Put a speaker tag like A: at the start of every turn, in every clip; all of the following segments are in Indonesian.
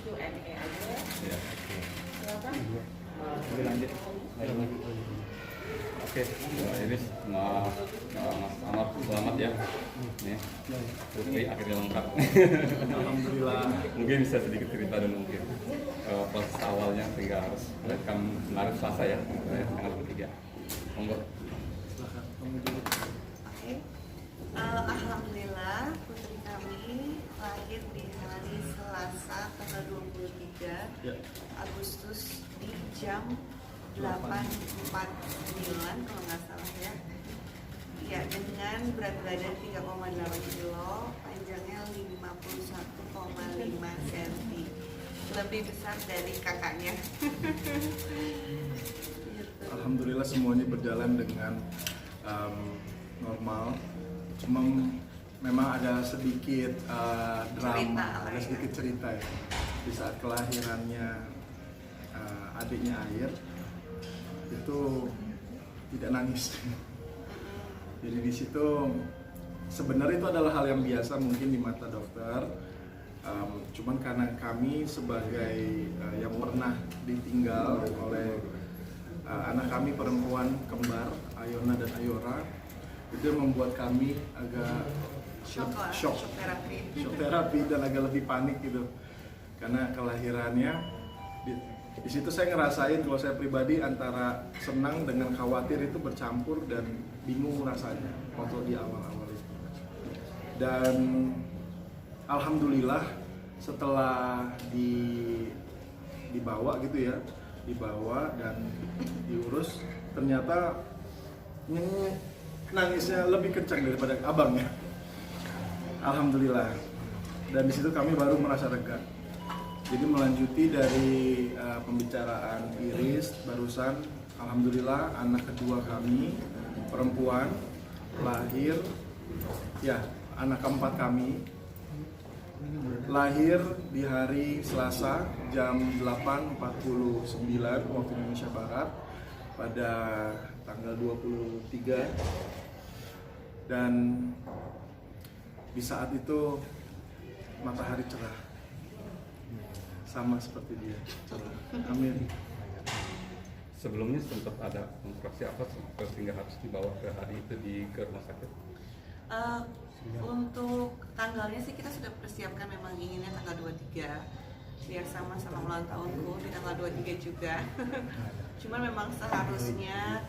A: Q&A aja.
B: Ya.
A: Silakan.
B: Oke, lanjut. Oke, ini Mas Amar, selamat ya. Nih, Putri akhirnya lengkap.
C: Alhamdulillah.
B: Mungkin bisa sedikit cerita dulu mungkin proses awalnya sehingga harus rekam kemarin Selasa ya, tanggal 3. Monggo.
C: Silakan kamu dulu.
D: Oke. Alhamdulillah putri kami lahir di hari Selasa tanggal 23
C: Ya.
D: Agustus di jam 8.49 kalau nggak salah ya. Ya, dengan berat badan 3,8 kilo, panjangnya 51,5 cm. Lebih besar dari kakaknya.
C: Alhamdulillah semuanya berjalan dengan normal. Cuma memang ada sedikit drama,
D: Cerita lah
C: ada
D: ya.
C: sedikit cerita ya. Di saat kelahirannya adiknya Air itu tidak nangis. Jadi di situ sebenarnya itu adalah hal yang biasa mungkin di mata dokter. Cuman karena kami sebagai yang pernah ditinggal oleh anak kami perempuan kembar Ayona dan Ayora, itu membuat kami agak shock terapi dan agak lebih panik gitu karena kelahirannya. Di situ saya ngerasain kalau saya pribadi antara senang dengan khawatir itu bercampur dan bingung rasanya waktu di awal-awal itu. Dan alhamdulillah setelah dibawa gitu ya, dibawa dan diurus, ternyata nangisnya lebih kencang daripada abangnya. Alhamdulillah. Dan di situ kami baru merasa lega. Jadi melanjuti dari pembicaraan Iris barusan, alhamdulillah anak kedua kami perempuan lahir, ya anak keempat kami lahir di hari Selasa jam 8.49 waktu Indonesia Barat pada tanggal 23, dan di saat itu matahari cerah sama seperti dia. Amin.
B: Sebelumnya sempat ada konstruksi apa sehingga harus dibawa ke hari itu ke rumah sakit?
D: Untuk tanggalnya sih kita sudah persiapkan, memang inginnya tanggal 23 biar sama ulang tahunku di tanggal 23 juga. Cuman memang seharusnya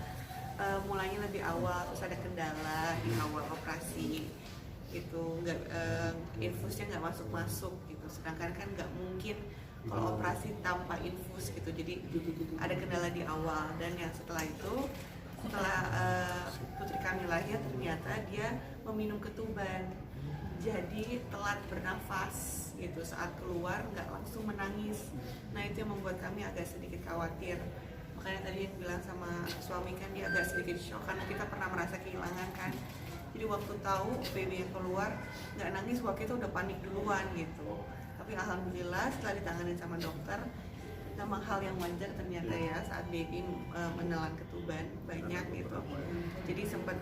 D: mulainya lebih awal, terus ada kendala di awal operasi gitu, infusnya nggak masuk gitu, sedangkan kan nggak mungkin kalau operasi tanpa infus gitu, jadi ada kendala di awal. Dan yang setelah itu, setelah putri kami lahir, ternyata dia meminum ketuban, jadi telat bernafas gitu, saat keluar nggak langsung menangis. Nah itu yang membuat kami agak sedikit khawatir. Makanya tadi yang bilang sama suami kan, dia agak sedikit shock karena kita pernah merasa kehilangan kan. Jadi waktu tahu baby yang keluar nggak nangis, waktu itu udah panik duluan gitu. Tapi alhamdulillah setelah ditangani sama dokter, memang hal yang wajar ternyata ya saat baby menelan ketuban banyak gitu. Jadi sempat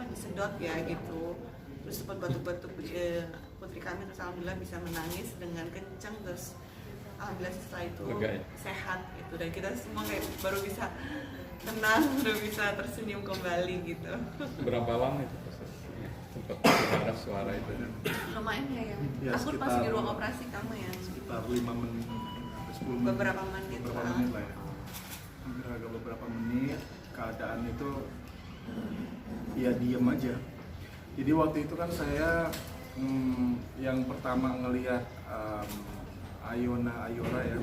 D: disedot ya gitu. Terus sempat batuk-batuk, putri kami terus alhamdulillah bisa menangis dengan kencang, terus alhamdulillah setelah itu sehat gitu, dan kita semua kayak baru bisa tenang, udah bisa tersenyum kembali gitu.
B: Berapa lama itu prosesnya? Sempat ada suara itu?
D: Lumayan ya.
C: Ya,
D: Aku
C: sekitar-
D: pas di ruang operasi kamu ya.
C: Sekitar 5 menit, 10 menit.
D: Beberapa menit
C: lah ya. Hampir agak beberapa menit, keadaan itu ya diem aja. Jadi waktu itu kan saya yang pertama ngelihat Ayona Ayora ya,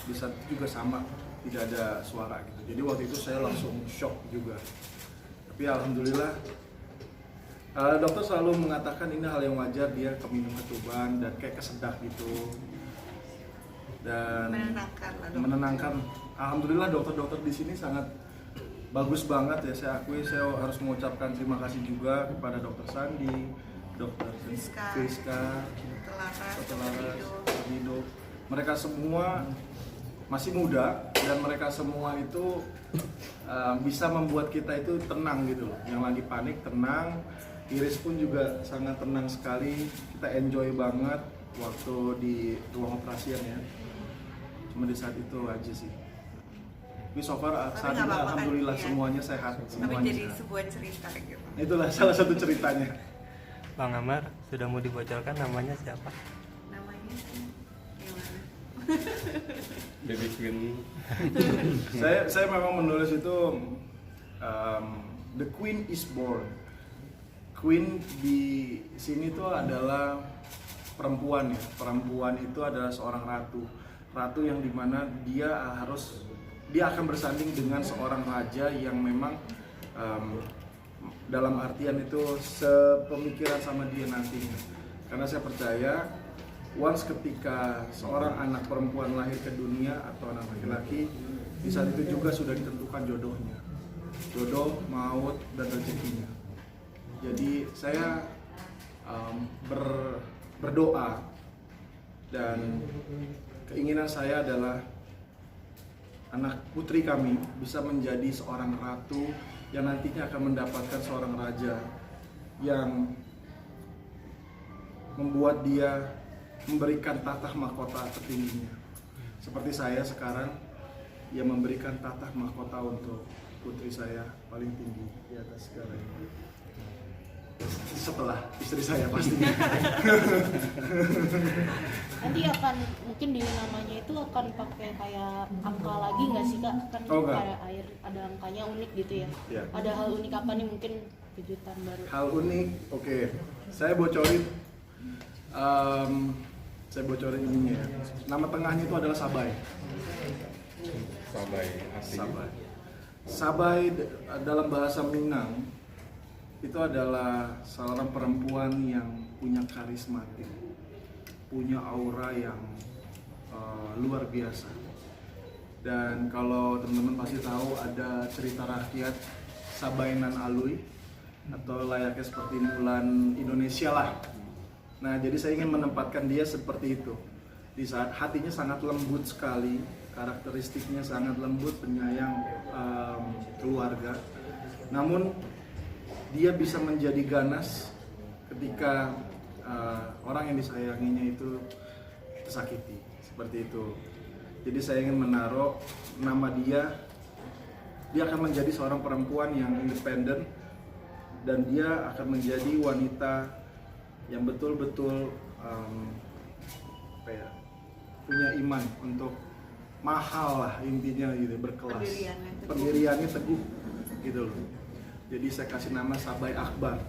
C: di saat itu juga sama, tidak ada suara gitu. Jadi waktu itu saya langsung shock juga. Tapi alhamdulillah dokter selalu mengatakan ini hal yang wajar, dia keminum ketuban dan kayak kesedak gitu. Dan
D: menenangkan lah dokter.
C: menenangkan. Alhamdulillah dokter-dokter di sini sangat bagus banget ya, saya akui. Saya harus mengucapkan terima kasih juga kepada dokter Sandi, dokter Friska, dokter Laras, Hidup. Mereka semua masih muda dan mereka semua itu bisa membuat kita itu tenang gitu loh. Yang lagi panik tenang. Iris pun juga sangat tenang sekali. Kita enjoy banget waktu di ruang operasian ya. Cuma di saat itu aja sih. Tapi so far
D: Tapi
C: saat
D: nggak
C: ini
D: apa-apa kan,
C: alhamdulillah
D: iya.
C: semuanya sehat,
D: Tapi
C: semuanya
D: jadi
C: sehat.
D: sebuah cerita gitu.
C: Itulah salah satu ceritanya.
E: Bang Amar, sudah mau dibocorkan namanya siapa?
D: Namanya sih gimana?
B: Baby Queen.
C: Saya memang menulis itu The Queen is Born. Queen di sini tuh adalah perempuan ya. Perempuan itu adalah seorang ratu. Ratu yang dimana dia akan bersanding dengan seorang raja yang memang dalam artian itu sepemikiran sama dia nantinya. Karena saya percaya once ketika seorang anak perempuan lahir ke dunia atau anak laki-laki, di saat itu juga sudah ditentukan jodohnya, jodoh, maut, dan rezekinya. Jadi saya berdoa dan keinginan saya adalah anak putri kami bisa menjadi seorang ratu yang nantinya akan mendapatkan seorang raja yang membuat dia memberikan tatah mahkota tertingginya. Seperti saya sekarang, yang memberikan tatah mahkota untuk putri saya paling tinggi di atas segalanya. Setelah istri saya pastinya.
F: Nanti akan mungkin di namanya itu akan pakai kayak angka lagi nggak sih Kak? Kan
C: Oh, enggak.
F: kayak air ada angkanya unik gitu ya.
C: Ya.
F: Ada hal unik apa nih mungkin kejutan baru?
C: Hal unik, oke. Saya bocorin ininya ya. Nama tengahnya itu adalah Sabay.
B: Sabai asli.
C: Sabay. Sabay dalam bahasa Minang itu adalah seorang perempuan yang punya karismatik, punya aura yang luar biasa. Dan kalau teman-teman pasti tahu ada cerita rakyat Sabainan Alui atau layaknya seperti Mulan Indonesia lah. Nah, jadi saya ingin menempatkan dia seperti itu. Di saat hatinya sangat lembut sekali, karakteristiknya sangat lembut, penyayang keluarga. Namun dia bisa menjadi ganas ketika orang yang disayanginya itu tersakiti, seperti itu. Jadi saya ingin menaruh nama dia akan menjadi seorang perempuan yang independen dan dia akan menjadi wanita yang betul-betul punya iman untuk mahal lah intinya gitu, berkelas. Pendiriannya teguh gitu loh. Jadi saya kasih nama Sabay Akbar.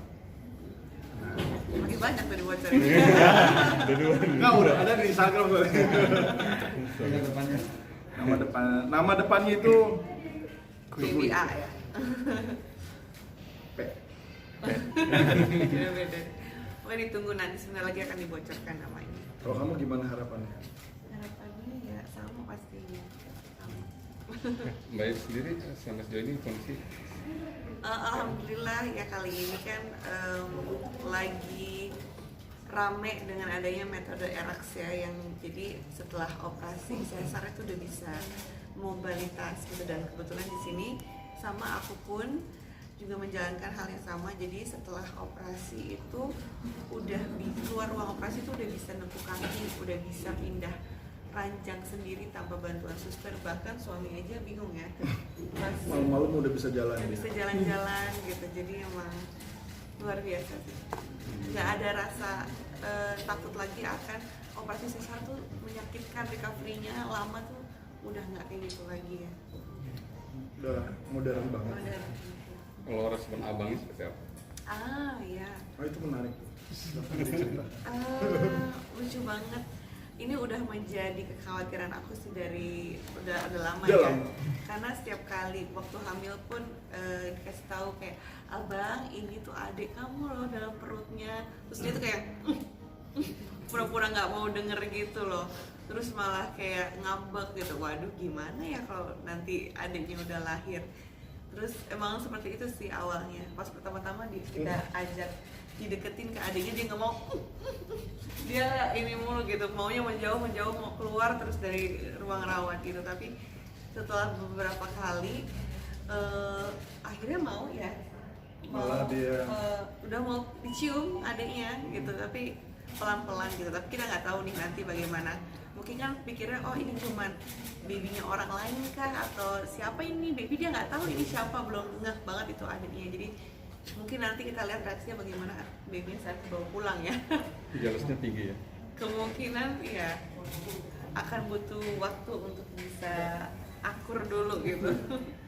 D: Makin banyak tuh dibocorin.
C: Enggak, udah ada di Instagram gue. Nama depannya itu
D: BBA ya.
C: P.
D: Beda-beda. Pokoknya ditunggu nanti sebentar lagi akan dibocorkan namanya.
C: Kalau kamu gimana harapannya?
D: Harapannya ya sama pastinya. Sama.
B: Mbak sendiri sampai sejauh ini kondisi
D: Alhamdulillah ya kali ini kan lagi rame dengan adanya metode ERAX ya, yang jadi setelah operasi sesar itu udah bisa mobilitas gitu, dan kebetulan di sini sama aku pun juga menjalankan hal yang sama. Jadi setelah operasi itu udah keluar ruang operasi itu udah bisa nekuk kaki, udah bisa pindah ranjang sendiri tanpa bantuan suster, bahkan suami aja bingung ya.
C: Malam-malam udah bisa jalan.
D: Udah bisa jalan-jalan gitu, jadi emang luar biasa sih. Nggak ada rasa takut lagi akan operasi sesar tuh menyakitkan, recovery-nya lama tuh udah nggak kayak gitu lagi ya.
C: Udah modern banget.
D: Udah.
B: kalau respon abangnya seperti apa?
D: Ya.
C: Oh, itu menarik.
D: Lucu banget. Ini udah menjadi kekhawatiran aku sih dari udah lama
C: Udah
D: ya.
C: lama.
D: Karena setiap kali waktu hamil pun dikasih tahu kayak, abang ini tuh adik kamu loh dalam perutnya. Terus dia tuh kayak pura-pura nggak mau denger gitu loh. Terus malah kayak ngambek gitu. Waduh, gimana ya kalau nanti adiknya udah lahir. Terus emang seperti itu sih awalnya. Pas pertama-tama kita ajak dideketin ke adiknya, dia nggak mau. Dia ini mulu gitu, maunya menjauh mau keluar terus dari ruang rawat gitu. Tapi setelah beberapa kali akhirnya mau ya,
C: Malah dia
D: udah mau dicium adiknya gitu. Tapi pelan-pelan gitu, tapi kita nggak tahu nih nanti bagaimana. Mungkin kan pikirnya oh ini cuman babynya orang lain kah atau siapa ini baby, dia nggak tahu ini siapa, belum ngeh banget itu adiknya. Jadi mungkin nanti kita lihat reaksinya bagaimana babynya saat dibawa pulang ya.
B: Jealousnya tinggi ya.
D: Kemungkinan ya akan butuh waktu untuk bisa akur dulu gitu.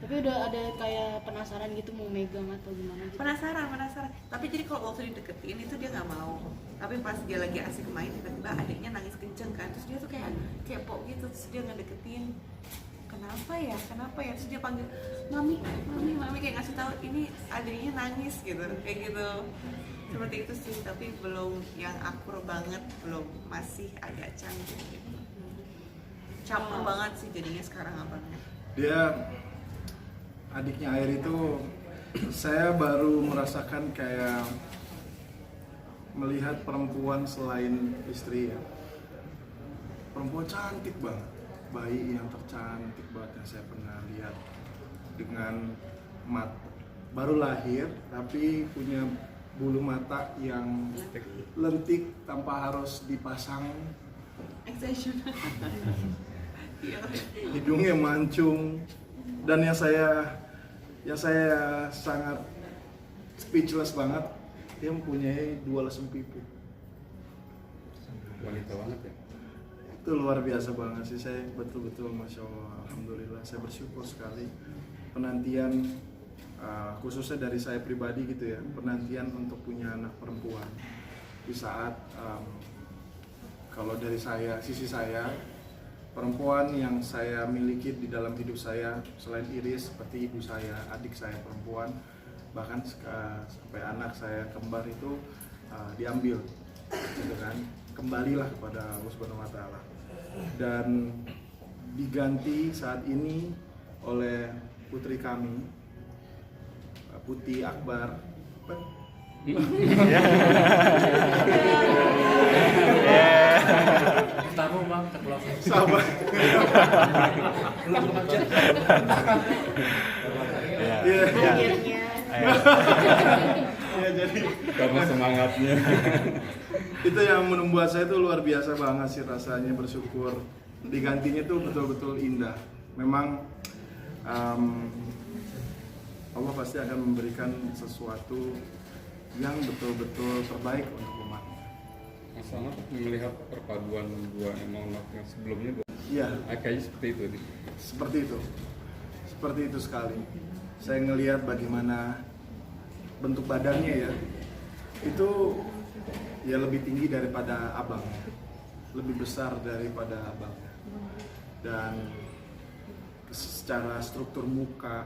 F: Tapi udah ada kayak penasaran gitu mau megang atau gimana gitu?
D: Penasaran. Tapi jadi kalau waktu dideketin itu dia nggak mau. Tapi pas dia lagi asik main tiba-tiba adiknya nangis kenceng kan, terus dia tuh kayak kepo gitu, terus dia ngedeketin. Kenapa ya? Terus dia panggil mami kayak ngasih tahu ini adiknya nangis gitu, kayak gitu. Seperti itu sih, tapi belum yang akur banget, belum, masih agak canggung gitu. Campur banget sih jadinya sekarang abangnya.
C: Dia adiknya Air itu saya baru merasakan kayak melihat perempuan selain istri ya. Perempuan cantik banget, bayi yang tercantik banget yang saya pernah lihat, dengan baru lahir tapi punya bulu mata yang lentik tanpa harus dipasang,
D: Extension.
C: hidungnya mancung, dan yang saya sangat speechless banget, dia mempunyai 2 lesung pipi.
B: Wanita banget ya.
C: Itu luar biasa banget sih, saya betul-betul masya Allah, alhamdulillah, saya bersyukur sekali. Penantian khususnya dari saya pribadi gitu ya, penantian untuk punya anak perempuan di saat kalau dari sisi saya, perempuan yang saya miliki di dalam hidup saya selain Iris seperti ibu saya, adik saya perempuan, bahkan sampai anak saya kembar itu diambil gitu kan, kembalilah kepada Allah Subhanahu wa taala dan diganti saat ini oleh putri kami, Putih Akbar.
G: Tamu bang, terkeluar.
C: Sabar. Iya.
F: Akhirnya.
C: Iya, jadi
B: Karena semangatnya.
C: itu yang membuat saya tuh luar biasa banget sih rasanya, bersyukur. Digantinya tuh betul-betul indah. Memang Allah pasti akan memberikan sesuatu yang betul-betul terbaik untuk umat.
B: Sama melihat perpaduan dua anak yang sebelumnya,
C: Iya,
B: kayaknya seperti itu.
C: seperti itu sekali. Saya ngelihat bagaimana bentuk badannya ya, itu ya lebih tinggi daripada abang, lebih besar daripada abang, dan secara struktur muka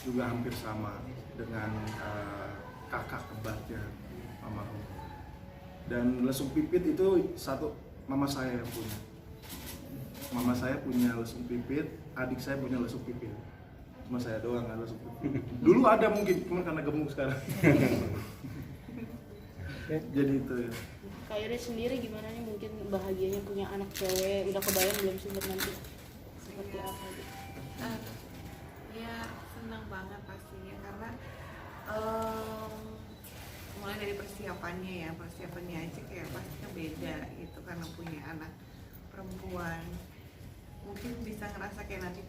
C: juga hampir sama dengan kakak kembarnya almarhum. Dan lesung pipit itu satu mama saya yang punya. Mama saya punya lesung pipit, adik saya punya lesung pipit. Cuma saya doang nggak lesung pipit. Dulu ada mungkin, cuma karena gemuk sekarang. Jadi itu ya.
F: Kak Iris sendiri gimana nih, mungkin bahagianya punya anak cewek, udah kebayang belum sih buat nanti seperti apa gitu?
D: Ya senang banget pastinya karena mulai dari persiapannya aja kayak pastinya beda gitu, karena punya anak perempuan mungkin bisa ngerasa kayak nanti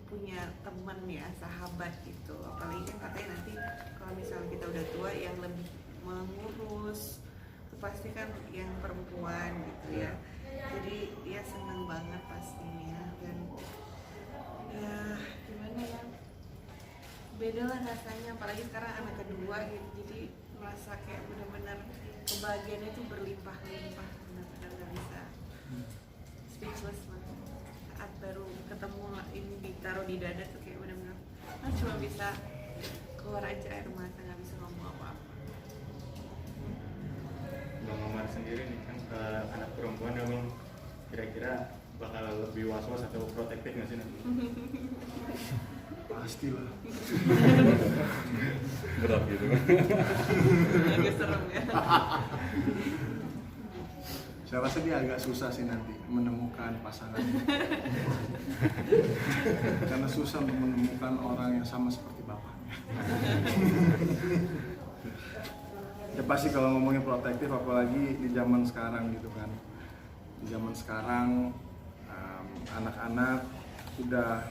D: punya temen ya, sahabat gitu. Apalagi kan katanya nanti kalau misalnya kita udah tua yang lebih mengurus itu pasti kan yang perempuan gitu ya. Jadi dia senang banget pastinya, dan ya gimana ya, beda lah rasanya, apalagi sekarang anak kedua gitu. Jadi merasa kayak benar-benar kebahagiaannya itu berlimpah-limpah, benar-benar nggak bisa speechless lah. Saat baru ketemu ini ditaruh di dada tuh kayak benar-benar cuma bisa keluar aja air mata, nggak bisa ngomong apa-apa.
G: Bang Omar sendiri nih kan anak perempuan ya bang, kira-kira bakal lebih was-was atau protektif nggak sih nanti?
C: Pastilah.
B: Berat gitu.
D: Agak serem ya.
C: Saya rasa dia agak susah sih nanti menemukan pasangan. Karena susah untuk menemukan orang yang sama seperti bapaknya. Ya pasti kalau ngomongin protektif, apalagi di zaman sekarang gitu kan. Di zaman sekarang anak-anak udah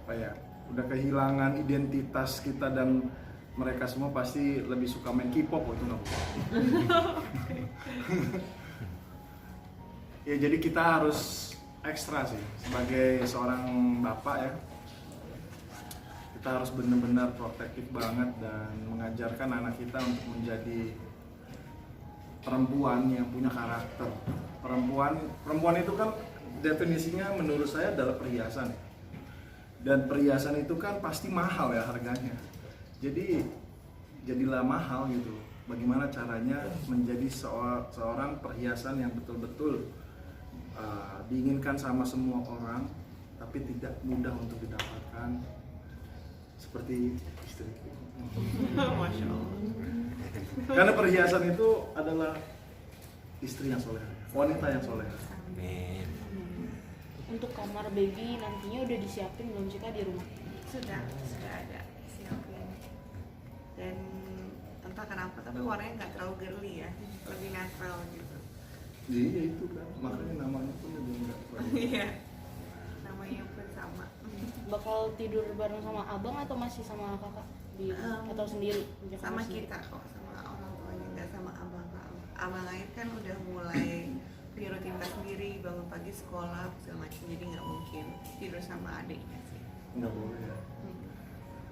C: apa ya, udah kehilangan identitas kita, dan mereka semua pasti lebih suka main K-pop. Itu nggak boleh. Ya jadi kita harus ekstra sih sebagai seorang bapak ya. Kita harus benar-benar protektif banget dan mengajarkan anak kita untuk menjadi perempuan yang punya karakter. Perempuan itu kan definisinya menurut saya adalah perhiasan. Dan perhiasan itu kan pasti mahal ya harganya. Jadi jadilah mahal gitu. Bagaimana caranya menjadi seorang perhiasan yang betul-betul diinginkan sama semua orang, tapi tidak mudah untuk didapatkan, seperti istri.
D: Masya Allah.
C: Karena perhiasan itu adalah istri yang soleha, wanita yang soleha.
E: Amin.
F: Untuk kamar baby nantinya udah disiapin belum sih Kak di rumah?
D: Sudah ada siapin. Dan entah kenapa tapi warnanya nggak terlalu girly ya, lebih natural gitu.
C: Iya itu kan, makanya namanya pun lebih enggak.
D: Iya, namanya pun sama.
F: Bakal tidur bareng sama abang atau masih sama kakak di atau sendiri?
D: Sama kita kok, sama orang tuanya, nggak sama abang. Abang lain kan udah mulai punya rutinitas sendiri, bangun pagi sekolah segala macam, jadi nggak mungkin tidur sama adiknya sih.
C: Enggak boleh ya.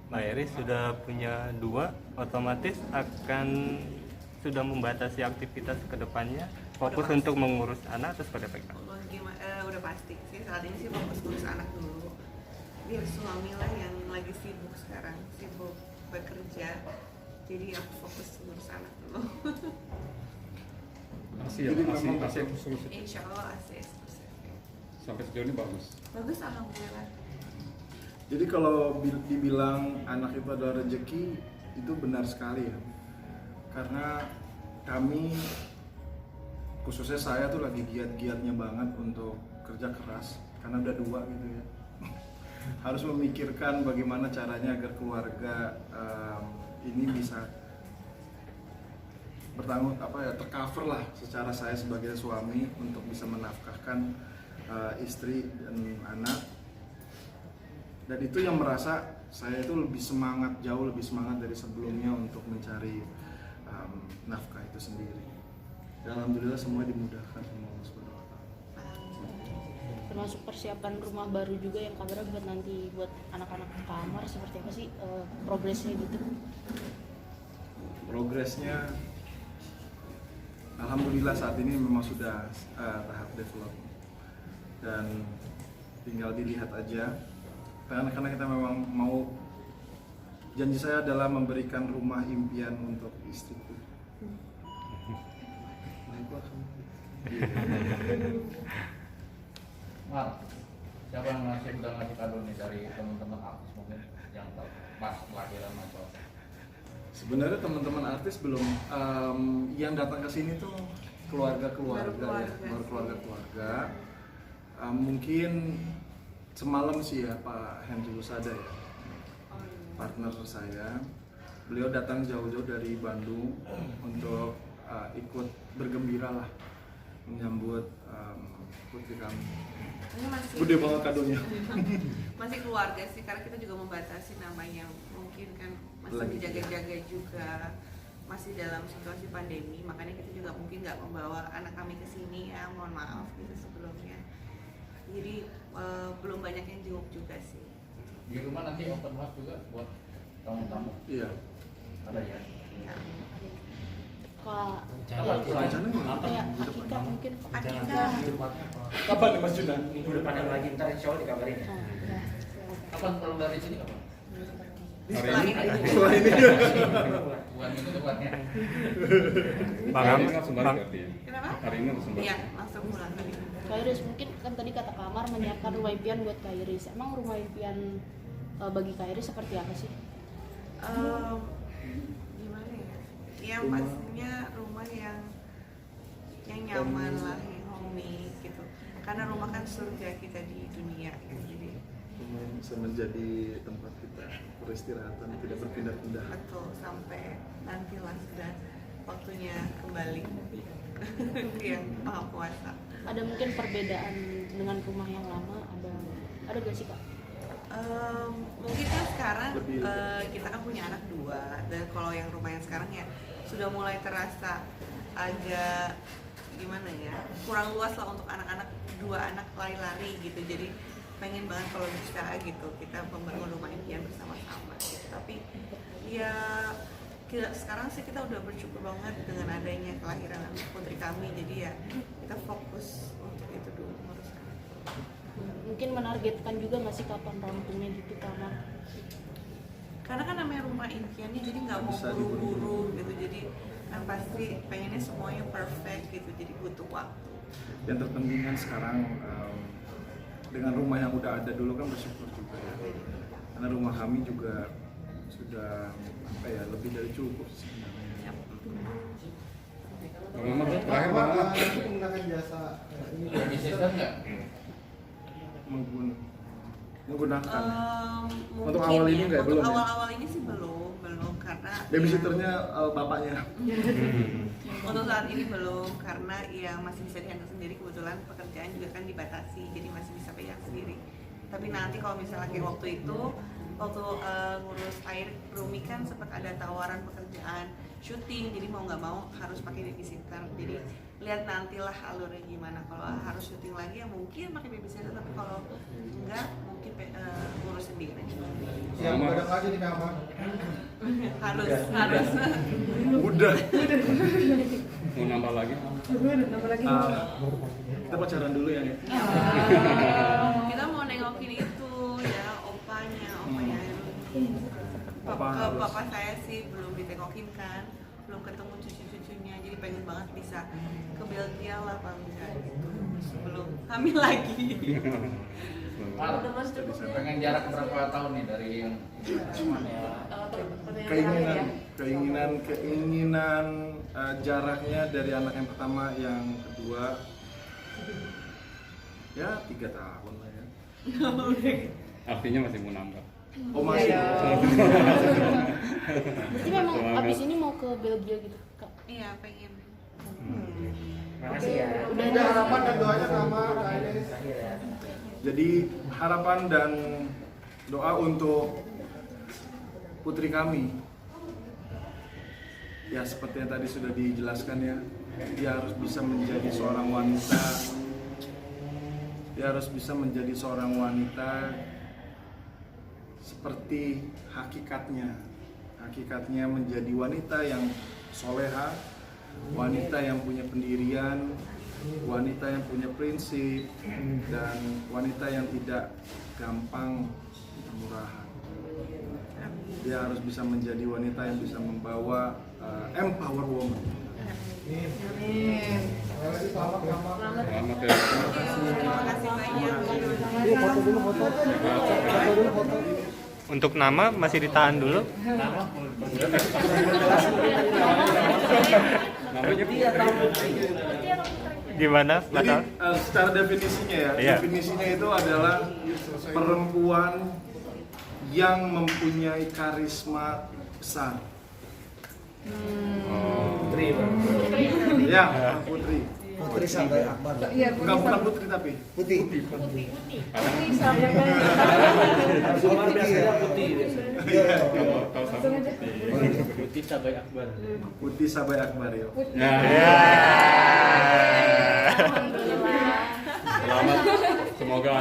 E: Mbak Iris sudah punya 2, otomatis akan sudah membatasi aktivitas ke depannya, fokus untuk mengurus anak atau seperti apa?
D: Udah pasti sih, saat ini sih fokus ngurus anak dulu, biar suami lah yang lagi sibuk sekarang, sibuk bekerja, jadi aku fokus ngurus anak dulu.
B: Asi eksklusif.
D: Insya Allah ASI eksklusif.
B: Sampai sejauh ini bagus.
D: Bagus, alhamdulillah.
C: Jadi kalau dibilang anak itu adalah rezeki, itu benar sekali ya. Karena kami, khususnya saya tuh lagi giat-giatnya banget untuk kerja keras, karena udah 2 gitu ya. Harus memikirkan bagaimana caranya agar keluarga ini bisa tercover lah secara saya sebagai suami untuk bisa menafkahkan istri dan anak. Dan itu yang merasa saya itu lebih semangat, jauh lebih semangat dari sebelumnya untuk mencari nafkah itu sendiri. Dan alhamdulillah semua dimudahkan sama Allah Subhanahu wa Ta'ala.
F: Termasuk persiapan rumah baru juga yang kabarnya buat nanti buat anak-anak kamar, seperti apa sih progresnya gitu?
C: Progresnya alhamdulillah saat ini memang sudah tahap develop dan tinggal dilihat aja, karena kita memang mau, janji saya adalah memberikan rumah impian untuk istriku.
H: Mar, siapa yang udah ngasih kado nih dari teman-teman artis mungkin yang pas kelahiran atau?
C: Sebenarnya teman-teman artis belum, yang datang ke sini tuh keluarga ya, baru keluarga. Mungkin semalam sih ya Pak Henry Lusada ya, partner saya. Beliau datang jauh-jauh dari Bandung untuk ikut bergembira lah menyambut putri kami. Gede banget kadonya.
D: Masih keluarga sih, karena kita juga membatasi namanya, mungkin kan masih dijaga-jaga juga, masih dalam situasi pandemi, makanya kita juga mungkin nggak membawa anak kami ke sini ya, mohon maaf gitu sebelumnya. Jadi belum banyak yang jenguk juga sih.
H: Di rumah nanti open house juga buat tamu-tamu.
C: Iya.
H: Ada ya.
D: Ya.
F: Kak,
C: Rencananya
F: Akika mungkin.
D: Akika.
C: kapan nih Mas Junan?
I: Minggu depan yang lagi, ntar insya Allah dikabarin.
H: Kapan pulang dari sini kapan?
D: Setelah ini.
C: Setelah ini.
H: Bukan minggu depannya.
B: Hari ini langsung balik berarti ya?
D: Kenapa?
B: Hari ini langsung balik.
D: Iya, langsung pulang tadi.
F: Kak Iris, mungkin kan tadi kata Kamar menyiapkan rumah impian buat Kak Iris. Emang rumah impian bagi Kak Iris seperti apa sih?
D: Gimana ya? Ya pastinya rumah yang nyaman lah, yang homey gitu. Karena rumah kan surga kita di dunia gitu. Jadi
C: rumah yang bisa menjadi tempat kita peristirahatan, tidak berpindah-pindah.
D: Betul, sampai nantilah sudah waktunya kembali yang Maha Kuasa.
F: Ada mungkin perbedaan dengan rumah yang lama, ada gak sih Kak?
D: Mungkin kan sekarang kita kan punya anak 2, dan kalau yang rumah yang sekarang ya sudah mulai terasa agak gimana ya, kurang luas lah untuk anak-anak, 2 anak lari-lari gitu. Jadi pengen banget kalau bisa gitu kita membangun rumah impian bersama-sama gitu. Tapi ya sekarang sih kita udah bersyukur banget dengan adanya kelahiran putri kami, jadi ya kita fokus untuk itu dulu nguruskan.
F: Mungkin menargetkan juga nggak sih kapan rampungnya gitu kamar?
D: Karena kan namanya rumah impiannya, jadi nggak mau buru-buru gitu, jadi kan pasti pengennya semuanya perfect gitu, jadi butuh waktu.
C: Yang terpenting kan sekarang dengan rumah yang udah ada dulu kan bersyukur juga ya, karena rumah kami juga sudah apa ya, lebih dari cukup sebenarnya.
B: Bang terakhir Bang Ahmad.
H: Menggunakan jasa ini sistem nggak?
C: Menggunakan. Untuk
D: Mungkin
C: awal ini
D: ya,
C: nggak,
D: untuk
C: belum ya?
D: awal-awal ini sih belum karena
C: Babysitternya bapaknya.
D: untuk saat ini belum, karena yang masih bisa dihandle sendiri, kebetulan pekerjaan juga kan dibatasi, jadi masih bisa pegang sendiri. Tapi nanti kalau misalnya kayak waktu itu, waktu ngurus air Rumi kan sempat ada tawaran pekerjaan syuting, jadi mau nggak mau harus pakai babysitter. Jadi lihat nantilah alurnya gimana. Kalau harus syuting lagi ya mungkin pakai babysitter, tapi kalau enggak mungkin ngurus sendiri.
H: Yang begadang aja di kamar.
D: harus
C: Udah.
B: Mau nambah lagi?
C: Kita pacaran dulu ya.
D: Kita mau nengokin itu ya opanya Papa saya sih belum ditengokin kan, belum ketemu cucu-cucunya, jadi pengen banget bisa ke Belgia lah Pak Mika gitu sebelum hamil lagi.
H: Pengen jarak berapa tahun nih dari yang
C: keinginan jaraknya dari anak yang pertama, yang kedua ya 3 tahun lah ya.
B: Artinya masih mau nambah.
C: Oh masih.
F: Berarti memang abis ini mau ke Belgia gitu Kak?
D: Iya pengen.
I: Makasih ya.
F: Udah
H: ada harapan dan doanya sama Kak Ines.
C: Jadi harapan dan doa untuk putri kami, ya seperti yang tadi sudah dijelaskan ya, dia harus bisa menjadi seorang wanita, dia harus bisa menjadi seorang wanita seperti hakikatnya menjadi wanita yang soleha, wanita yang punya pendirian, wanita yang punya prinsip, dan wanita yang tidak gampang murahan. Dia harus bisa menjadi wanita yang bisa membawa empower woman.
B: Selamat ya.
D: Terima kasih banyak.
E: Untuk nama masih ditahan dulu. Gimana?
C: Jadi secara definisinya ya,
E: Iya.
C: definisinya itu adalah perempuan yang mempunyai karisma besar.
I: Putri.
C: Ya, Putri.
J: Putri Sabai Akbar.
C: Enggak, bukan putri tapi
J: Putih.
I: Luar biasa putih.
B: Putih Sabai Akbar.
C: Putih Sabai Akbar ya.
B: Selamat. Semoga